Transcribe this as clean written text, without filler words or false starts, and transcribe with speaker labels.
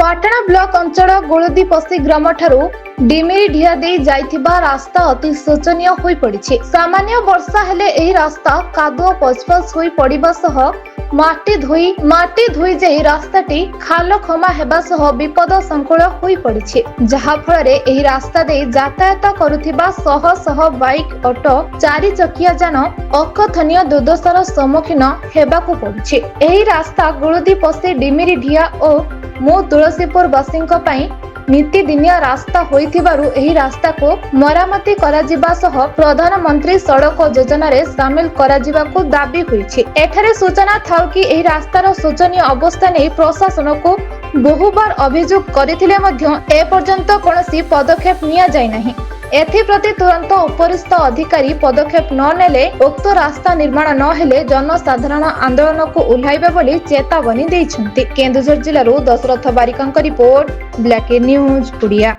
Speaker 1: Patna block अंचल गोलदी पसी ग्राम ठारू डिमिरी ढिया दे जाइथिबा रास्ता अति शोचनीय होई पड़िछि। सामान्य वर्षा हेले एही रास्ता कादुओ पचपच होई पड़िबा सह माटी धोई जाई रास्ताटी खाल खमा हेबा सह विपद संकुल होई पड़िछि। जहा फଳରେ एही रास्ता दे यातायात करुथिबा शह शह बाइक ऑटो चारि चकिया जान अकथनीय दुर्दशार सम्मुखीन हेबाकू पड़िछि। एही रास्ता गोलदी पसी डिमिरी ढिया ओ मो तुलसीपुर वासींक पई नीतिदिनिया रास्ता होइथिबारु एही रास्ता को मरामती कराजिबा सह प्रधानमंत्री सड़क योजना रे शामिल कराजिबाकू दाबी होइछि। एठारे सूचना थाउ कि एही रास्तार शोचनीय अवस्था नै प्रशासन को बहुबार अभियोग करथिले मध्य ए पर्यंत कोनोसी पदक्षेप निया जाय नाही। एथिप्रति तुरंत उपरिस्थ अधिकारी पदक्षेप न नेले उक्त रास्ता निर्माण न हेले जनसाधारण आंदोलन को उल्लाइबे बोली चेतावनी दैछन्ति। केन्दुझर जिल्लारू दशरथ बारिकଙ୍କ रिपोर्ट ब्लैक न्यूज ओडिया।